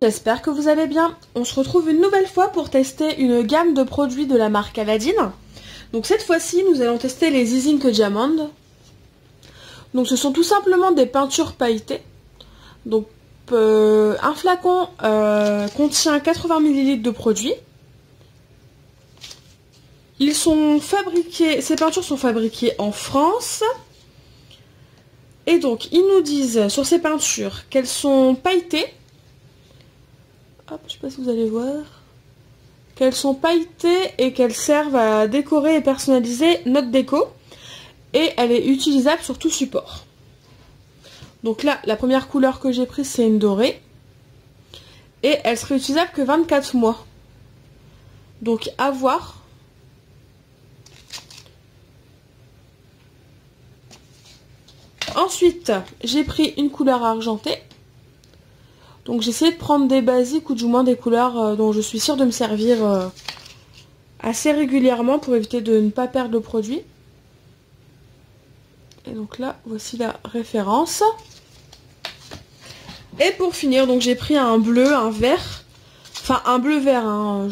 J'espère que vous allez bien. On se retrouve une nouvelle fois pour tester une gamme de produits de la marque Aladine. Donc cette fois-ci, nous allons tester les Easy Ink Diamond. Donc ce sont tout simplement des peintures pailletées. Donc un flacon contient 80 ml de produits. Ces peintures sont fabriquées en France. Et donc ils nous disent sur ces peintures qu'elles sont pailletées. Hop, je sais pas si vous allez voir. Qu'elles sont pailletées et qu'elles servent à décorer et personnaliser notre déco. Et elle est utilisable sur tout support. Donc là, la première couleur que j'ai prise, c'est une dorée. Et elle serait utilisable que 24 mois. Donc à voir. Ensuite, j'ai pris une couleur argentée. Donc j'ai essayé de prendre des basiques ou du moins des couleurs dont je suis sûre de me servir assez régulièrement pour éviter de ne pas perdre le produit. Et donc là, voici la référence. Et pour finir, donc j'ai pris un bleu, un vert. Enfin, un bleu vert. Hein,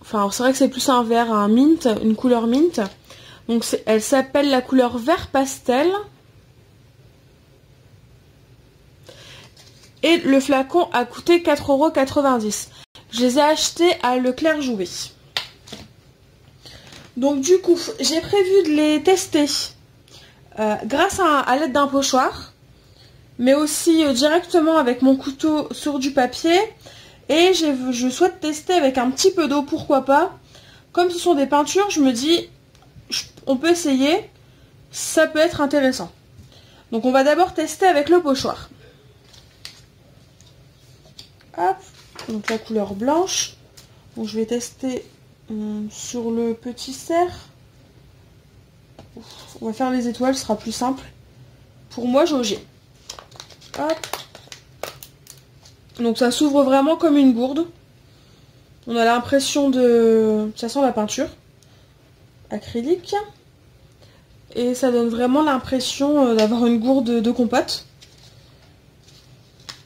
Enfin, c'est vrai que c'est plus un vert, un mint, une couleur mint. Donc elle s'appelle la couleur vert pastel. Et le flacon a coûté 4,90 €. Je les ai achetés à Leclerc Jouet. Donc du coup, j'ai prévu de les tester grâce à l'aide d'un pochoir. Mais aussi directement avec mon couteau sur du papier. Et je souhaite tester avec un petit peu d'eau, pourquoi pas. Comme ce sont des peintures, je me dis, on peut essayer. Ça peut être intéressant. Donc on va d'abord tester avec le pochoir. Hop, donc la couleur blanche. Donc je vais tester sur le petit cerf. On va faire les étoiles, ce sera plus simple pour moi jauger. Hop. Donc ça s'ouvre vraiment comme une gourde. On a l'impression de... Ça sent la peinture acrylique. Et ça donne vraiment l'impression d'avoir une gourde de compote.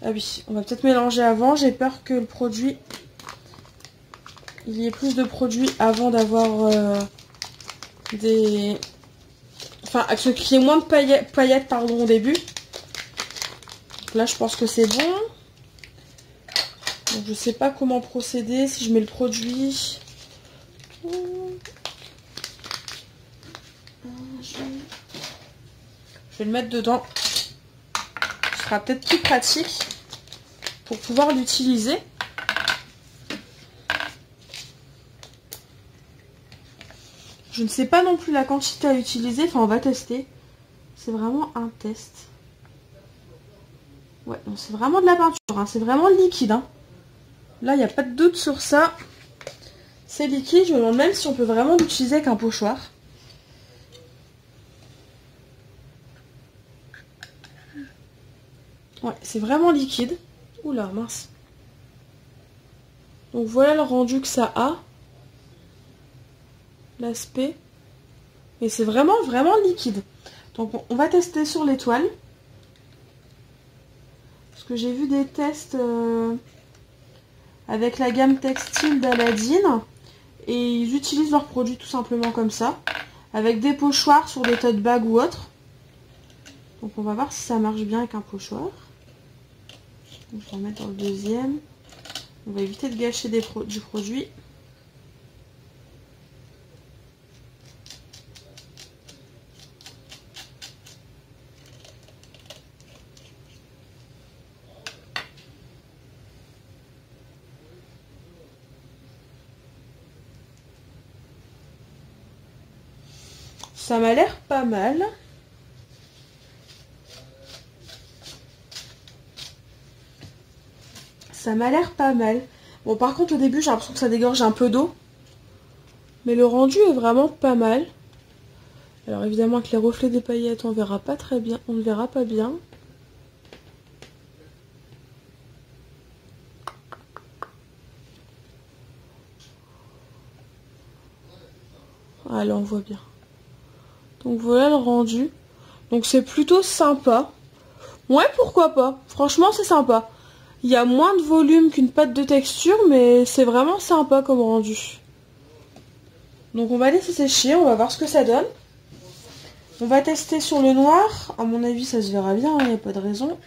Ah oui, on va peut-être mélanger avant. J'ai peur que le produit... Il y ait plus de produits avant d'avoir des... Enfin, qu'il y ait moins de paillettes pardon, au début. Donc là, je pense que c'est bon. Donc, je sais pas comment procéder. Si je mets le produit... Je vais le mettre dedans. Ce sera peut-être plus pratique pour pouvoir l'utiliser. Je ne sais pas non plus la quantité à utiliser. Enfin, on va tester. C'est vraiment un test. Ouais, c'est vraiment de la peinture. Hein. C'est vraiment liquide. Hein. Là, il n'y a pas de doute sur ça. C'est liquide. Je me demande même si on peut vraiment l'utiliser avec un pochoir. Ouais, c'est vraiment liquide. Oula, mince. Donc voilà le rendu que ça a. L'aspect. Et c'est vraiment liquide. Donc on va tester sur l'étoile. Parce que j'ai vu des tests avec la gamme textile d'Aladine. Et ils utilisent leurs produits tout simplement comme ça. Avec des pochoirs sur des tote bags ou autres. Donc on va voir si ça marche bien avec un pochoir. Donc, je vais en mettre dans le deuxième. On va éviter de gâcher du produit. Ça m'a l'air pas mal. Ça m'a l'air pas mal. Bon, par contre, au début, j'ai l'impression que ça dégorge un peu d'eau. Mais le rendu est vraiment pas mal. Alors, évidemment, avec les reflets des paillettes, on verra pas très bien. On ne verra pas bien. Ah, là, on voit bien. Donc, voilà le rendu. Donc, c'est plutôt sympa. Ouais, pourquoi pas. Franchement, c'est sympa. Il y a moins de volume qu'une pâte de texture, mais c'est vraiment sympa comme rendu. Donc on va laisser sécher, on va voir ce que ça donne. On va tester sur le noir. À mon avis, ça se verra bien, il n'y a pas de raison.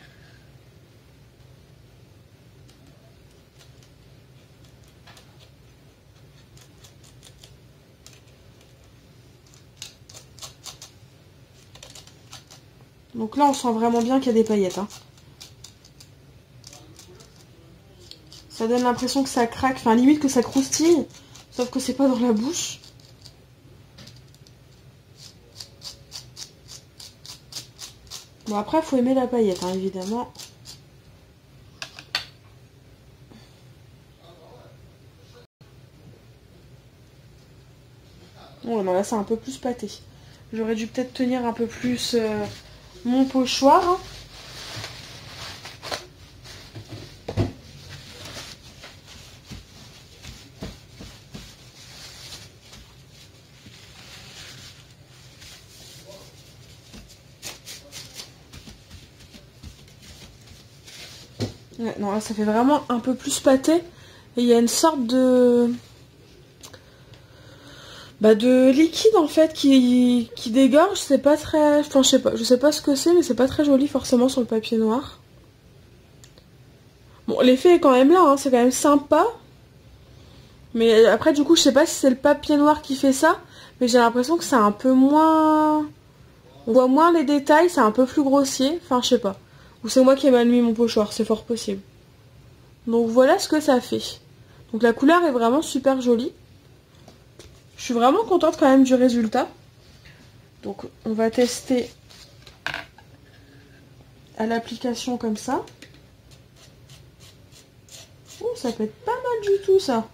Donc là, on sent vraiment bien qu'il y a des paillettes. Hein. Ça donne l'impression que ça craque, enfin limite que ça croustille. Sauf que c'est pas dans la bouche. Bon, après, il faut aimer la paillette, hein, évidemment. Oh non, là, c'est un peu plus pâté. J'aurais dû peut-être tenir un peu plus mon pochoir. Hein. Ouais, non, là, ça fait vraiment un peu plus pâté. Et il y a une sorte de... de liquide en fait qui dégorge, c'est pas très... Enfin je sais pas ce que c'est, mais c'est pas très joli forcément sur le papier noir. Bon, l'effet est quand même là, hein, c'est quand même sympa. Mais après du coup je sais pas si c'est le papier noir qui fait ça, mais j'ai l'impression que c'est un peu moins... On voit moins les détails, c'est un peu plus grossier, enfin je sais pas. Ou c'est moi qui ai mal mis mon pochoir, c'est fort possible. Donc voilà ce que ça fait. Donc la couleur est vraiment super jolie. Je suis vraiment contente quand même du résultat. Donc on va tester à l'application comme ça. Oh, ça peut être pas mal du tout ça.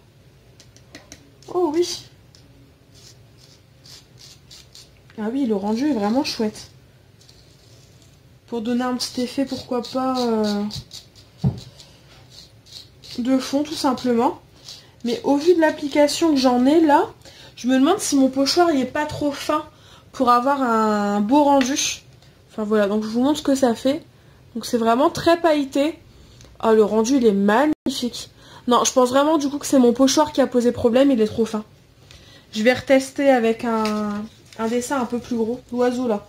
Oh oui. Ah oui, le rendu est vraiment chouette. Pour donner un petit effet, pourquoi pas de fond tout simplement. Mais au vu de l'application que j'en ai là, je me demande si mon pochoir il est pas trop fin pour avoir un beau rendu. Enfin voilà, donc je vous montre ce que ça fait. Donc c'est vraiment très pailleté. Ah, le rendu il est magnifique. Non, je pense vraiment du coup que c'est mon pochoir qui a posé problème, il est trop fin. Je vais retester avec un dessin un peu plus gros. L'oiseau là.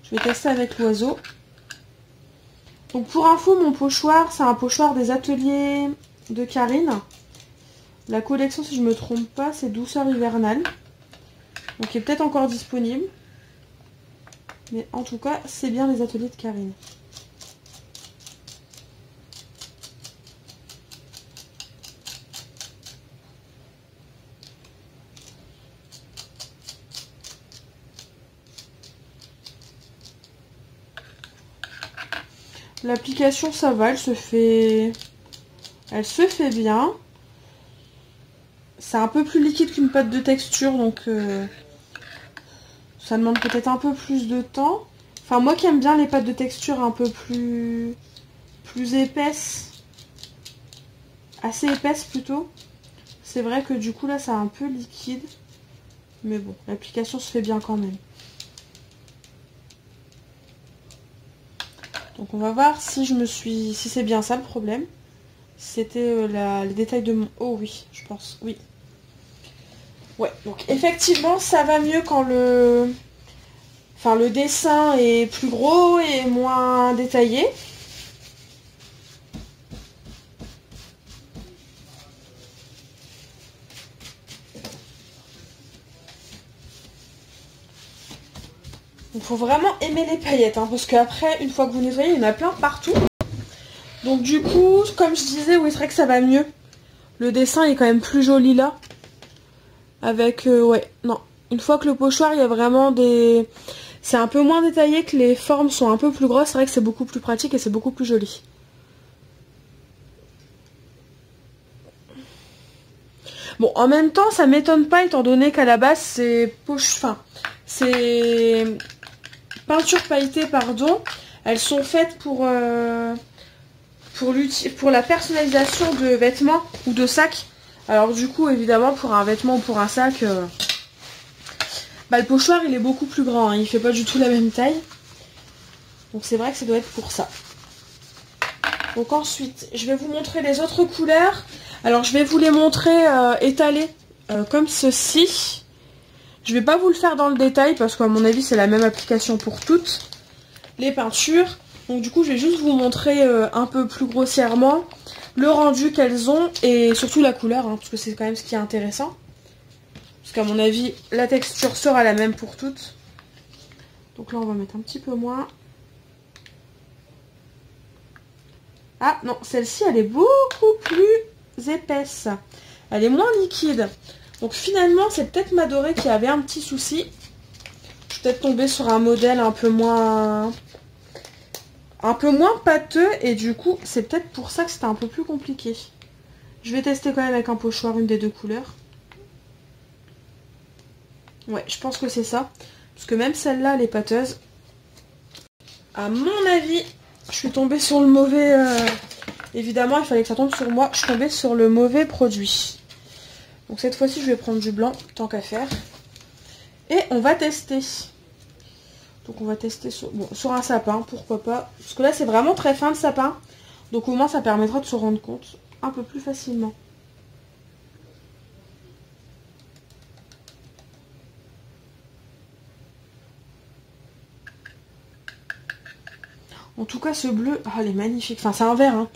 Je vais tester avec l'oiseau. Donc pour info, mon pochoir, c'est un pochoir des ateliers de Karine. La collection, si je me trompe pas, c'est Douceur hivernale. Donc il est peut-être encore disponible. Mais en tout cas, c'est bien les ateliers de Karine. L'application, ça va, elle se fait bien. C'est un peu plus liquide qu'une pâte de texture, donc ça demande peut-être un peu plus de temps. Enfin, moi qui aime bien les pâtes de texture un peu plus épaisses, assez épaisses plutôt, c'est vrai que du coup là, c'est un peu liquide. Mais bon, l'application se fait bien quand même. Donc on va voir si si c'est bien ça le problème. C'était les détails de mon... Oh oui, je pense, oui. Ouais, donc effectivement, ça va mieux quand le dessin est plus gros et moins détaillé. Il faut vraiment aimer les paillettes, hein, parce qu'après, une fois que vous nettoyez, il y en a plein partout. Donc du coup, comme je disais, oui, c'est vrai que ça va mieux. Le dessin est quand même plus joli là. Avec, ouais, non. Une fois que le pochoir, il y a vraiment des... C'est un peu moins détaillé, que les formes sont un peu plus grosses. C'est vrai que c'est beaucoup plus pratique et c'est beaucoup plus joli. Bon, en même temps, ça m'étonne pas, étant donné qu'à la base, c'est c'est peinture pailletée, pardon. Elles sont faites pour la personnalisation de vêtements ou de sacs. Alors du coup, évidemment, pour un vêtement ou pour un sac, le pochoir, il est beaucoup plus grand. Hein, il fait pas du tout la même taille. Donc c'est vrai que ça doit être pour ça. Donc ensuite, je vais vous montrer les autres couleurs. Alors je vais vous les montrer étalées comme ceci. Je vais pas vous le faire dans le détail parce qu'à mon avis c'est la même application pour toutes les peintures. Donc du coup je vais juste vous montrer un peu plus grossièrement le rendu qu'elles ont et surtout la couleur, hein, parce que c'est quand même ce qui est intéressant. Parce qu'à mon avis la texture sera la même pour toutes. Donc là on va mettre un petit peu moins. Ah non, celle-ci elle est beaucoup plus épaisse. Elle est moins liquide. Donc finalement c'est peut-être ma dorée qui avait un petit souci. Je suis peut-être tombée sur un modèle un peu moins pâteux et du coup c'est peut-être pour ça que c'était un peu plus compliqué. Je vais tester quand même avec un pochoir une des deux couleurs. Ouais, je pense que c'est ça. Parce que même celle-là elle est pâteuse. À mon avis, je suis tombée sur le mauvais... Évidemment, il fallait que ça tombe sur moi. Je suis tombée sur le mauvais produit. Donc cette fois-ci, je vais prendre du blanc, tant qu'à faire. Et on va tester. Donc on va tester sur un sapin, pourquoi pas. Parce que là, c'est vraiment très fin le sapin. Donc au moins, ça permettra de se rendre compte un peu plus facilement. En tout cas, ce bleu, ah, il est magnifique. Enfin, c'est un vert, hein.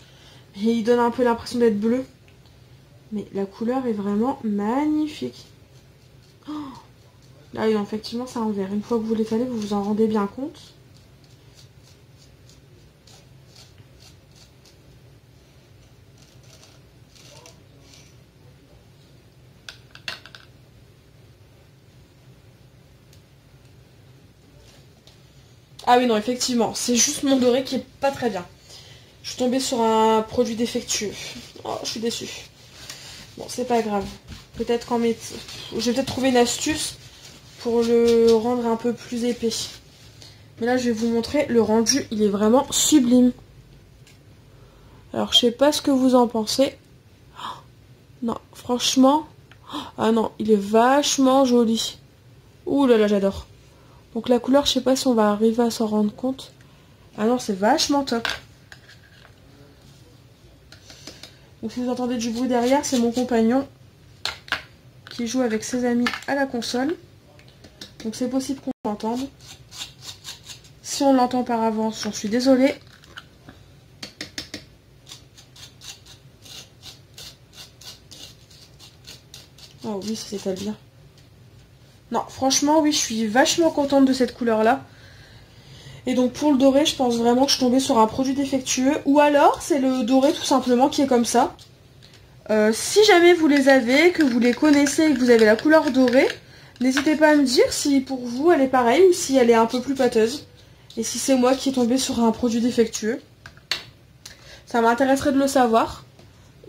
Et il donne un peu l'impression d'être bleu. Mais la couleur est vraiment magnifique. Oh, ah oui, effectivement, c'est un vert. Une fois que vous l'étalez, vous vous en rendez bien compte. Ah oui, non, effectivement, c'est juste mon doré qui est pas très bien. Je suis tombée sur un produit défectueux. Oh, je suis déçue. Bon, c'est pas grave. Peut-être qu'en met... Je vais peut-être trouver une astuce pour le rendre un peu plus épais. Mais là, je vais vous montrer le rendu. Il est vraiment sublime. Alors, je sais pas ce que vous en pensez. Oh, non, franchement... Ah non, il est vachement joli. Ouh là là, j'adore. Donc la couleur, je sais pas si on va arriver à s'en rendre compte. Ah non, c'est vachement top. Donc si vous entendez du bruit derrière, c'est mon compagnon qui joue avec ses amis à la console. Donc c'est possible qu'on l'entende. Si on l'entend par avance, j'en suis désolée. Oh oui, ça s'étale bien. Non, franchement, oui, je suis vachement contente de cette couleur-là. Et donc pour le doré, je pense vraiment que je suis tombée sur un produit défectueux. Ou alors, c'est le doré tout simplement qui est comme ça. Si jamais vous les avez, que vous les connaissez et que vous avez la couleur dorée, n'hésitez pas à me dire si pour vous elle est pareille ou si elle est un peu plus pâteuse. Et si c'est moi qui est tombée sur un produit défectueux. Ça m'intéresserait de le savoir.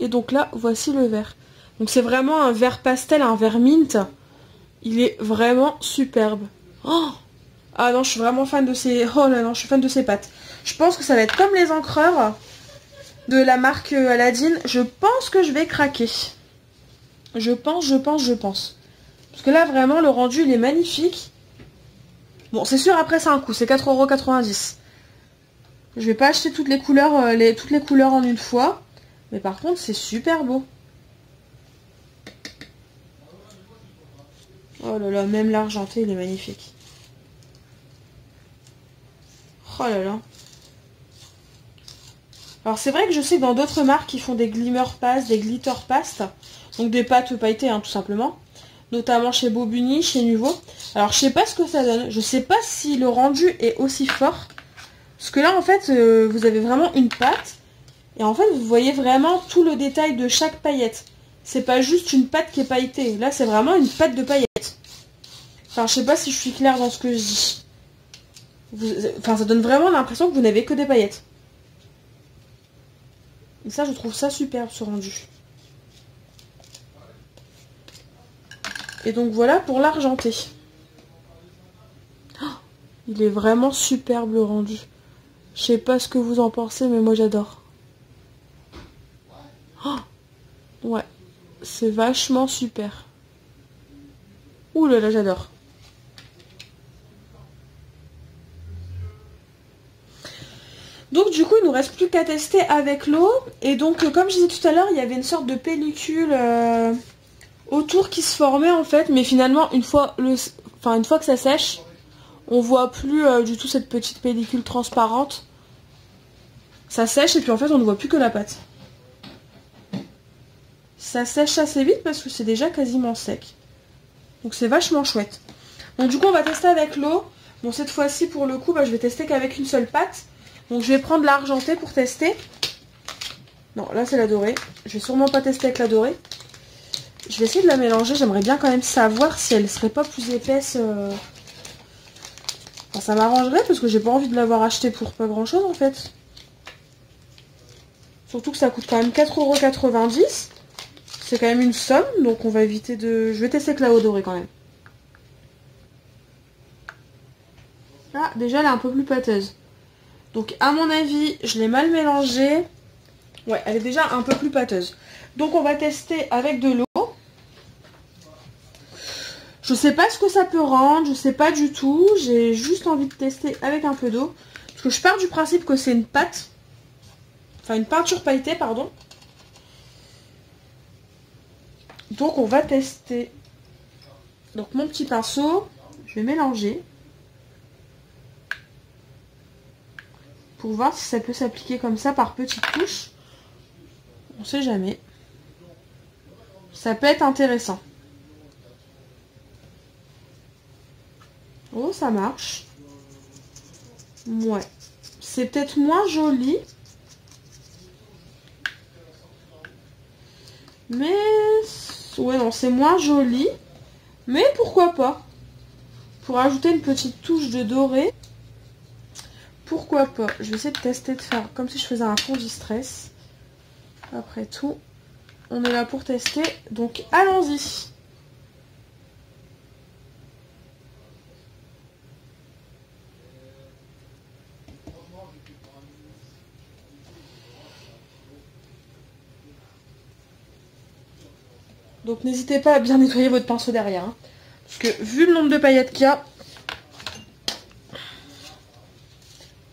Et donc là, voici le vert. Donc c'est vraiment un vert pastel, un vert mint. Il est vraiment superbe. Oh, ah non, je suis vraiment fan de ces... Oh là non, je suis fan de ces pâtes. Je pense que ça va être comme les encreurs de la marque Aladdin. Je pense que je vais craquer. Je pense. Parce que là, vraiment, le rendu, il est magnifique. Bon, c'est sûr, après, c'est un coût. C'est 4,90 €. Je vais pas acheter toutes les couleurs en une fois. Mais par contre, c'est super beau. Oh là là, même l'argenté, il est magnifique. Oh là là. Alors c'est vrai que je sais que dans d'autres marques, ils font des glimmer paste, des glitter paste. Donc des pâtes pailletées, hein, tout simplement. Notamment chez Bobuni, chez Nuvo. Alors je sais pas ce que ça donne. Je sais pas si le rendu est aussi fort. Parce que là, en fait, vous avez vraiment une pâte. Et en fait, vous voyez vraiment tout le détail de chaque paillette. C'est pas juste une pâte qui est pailletée. Là, c'est vraiment une pâte de paillettes. Enfin, je sais pas si je suis claire dans ce que je dis. Enfin, ça donne vraiment l'impression que vous n'avez que des paillettes. Et ça, je trouve ça superbe, ce rendu. Et donc, voilà pour l'argenté. Oh, il est vraiment superbe, le rendu. Je sais pas ce que vous en pensez, mais moi, j'adore. Oh, ouais, c'est vachement super. Ouh là là, j'adore. reste plus qu'à tester avec l'eau. Et donc comme je disais tout à l'heure, il y avait une sorte de pellicule autour qui se formait en fait. Mais finalement une fois que ça sèche, on voit plus du tout cette petite pellicule transparente. Ça sèche et puis en fait on ne voit plus que la pâte. Ça sèche assez vite parce que c'est déjà quasiment sec. Donc c'est vachement chouette. Donc du coup on va tester avec l'eau. Bon cette fois-ci pour le coup je vais tester qu'avec une seule pâte. Donc je vais prendre l'argenté pour tester. Non là c'est la dorée. Je vais sûrement pas tester avec la dorée. Je vais essayer de la mélanger. J'aimerais bien quand même savoir si elle serait pas plus épaisse. Enfin, ça m'arrangerait parce que j'ai pas envie de l'avoir acheté pour pas grand chose en fait. Surtout que ça coûte quand même 4,90 €. C'est quand même une somme, donc on va éviter de... Je vais tester avec la eau dorée quand même. Ah, déjà elle est un peu plus pâteuse. Donc à mon avis, je l'ai mal mélangée. Ouais, elle est déjà un peu plus pâteuse. Donc on va tester avec de l'eau. Je sais pas ce que ça peut rendre, je sais pas du tout. J'ai juste envie de tester avec un peu d'eau. Parce que je pars du principe que c'est une pâte. Enfin une peinture pailletée, pardon. Donc on va tester. Donc mon petit pinceau, je vais mélanger. Pour voir si ça peut s'appliquer comme ça par petites touches. On sait jamais. Ça peut être intéressant. Oh, ça marche. Ouais. C'est peut-être moins joli. Mais... ouais, non, c'est moins joli. Mais pourquoi pas? Pour ajouter une petite touche de doré. Pourquoi pas? Je vais essayer de tester de faire comme si je faisais un fond distress. Après tout, on est là pour tester. Donc, allons-y. Donc, n'hésitez pas à bien nettoyer votre pinceau derrière. Hein. Parce que, vu le nombre de paillettes qu'il y a...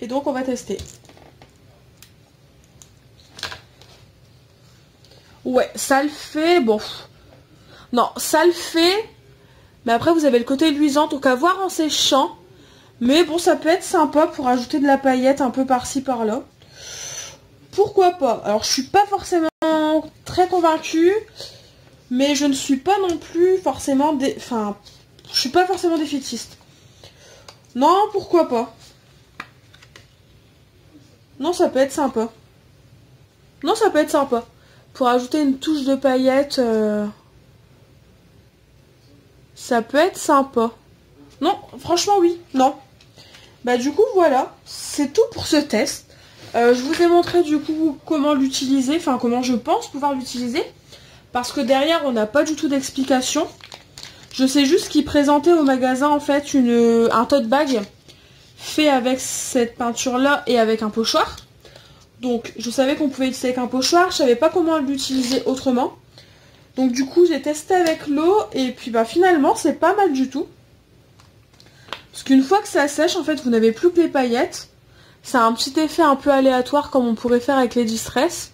Et donc, on va tester. Ouais, ça le fait, bon. Non, ça le fait. Mais après, vous avez le côté luisant, donc à voir en séchant. Mais bon, ça peut être sympa pour ajouter de la paillette un peu par-ci, par-là. Pourquoi pas? Alors, je suis pas forcément très convaincue. Mais je ne suis pas non plus forcément... Enfin, je suis pas forcément défaitiste. Non, pourquoi pas? Non, ça peut être sympa. Non, ça peut être sympa. Pour ajouter une touche de paillettes, ça peut être sympa. Non, franchement, oui. Non. Bah, du coup, voilà. C'est tout pour ce test. Je vous ai montré, du coup, comment l'utiliser. Enfin, comment je pense pouvoir l'utiliser. Parce que derrière, on n'a pas du tout d'explication. Je sais juste qu'ils présentaient au magasin, en fait, un tote bag fait avec cette peinture-là et avec un pochoir. Donc, je savais qu'on pouvait l'utiliser avec un pochoir. Je savais pas comment l'utiliser autrement. Donc, du coup, j'ai testé avec l'eau. Et puis, bah, finalement, c'est pas mal du tout. Parce qu'une fois que ça sèche, en fait, vous n'avez plus que les paillettes. Ça a un petit effet un peu aléatoire comme on pourrait faire avec les distress.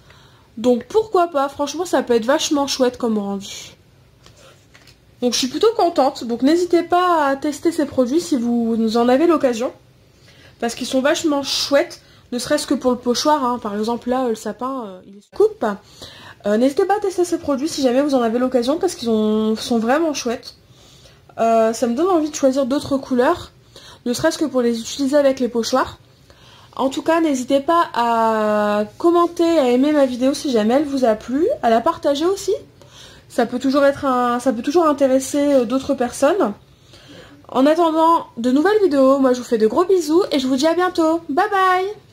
Donc, pourquoi pas? Franchement, ça peut être vachement chouette comme rendu. Donc, je suis plutôt contente. Donc, n'hésitez pas à tester ces produits si vous en avez l'occasion. Parce qu'ils sont vachement chouettes. Ne serait-ce que pour le pochoir, hein. Par exemple là, le sapin, il est coupe. N'hésitez pas à tester ces produits si jamais vous en avez l'occasion parce qu'ils sont vraiment chouettes. Ça me donne envie de choisir d'autres couleurs, ne serait-ce que pour les utiliser avec les pochoirs. En tout cas, n'hésitez pas à commenter, à aimer ma vidéo si jamais elle vous a plu, à la partager aussi. Ça peut toujours intéresser d'autres personnes. En attendant de nouvelles vidéos, moi je vous fais de gros bisous et je vous dis à bientôt. Bye bye!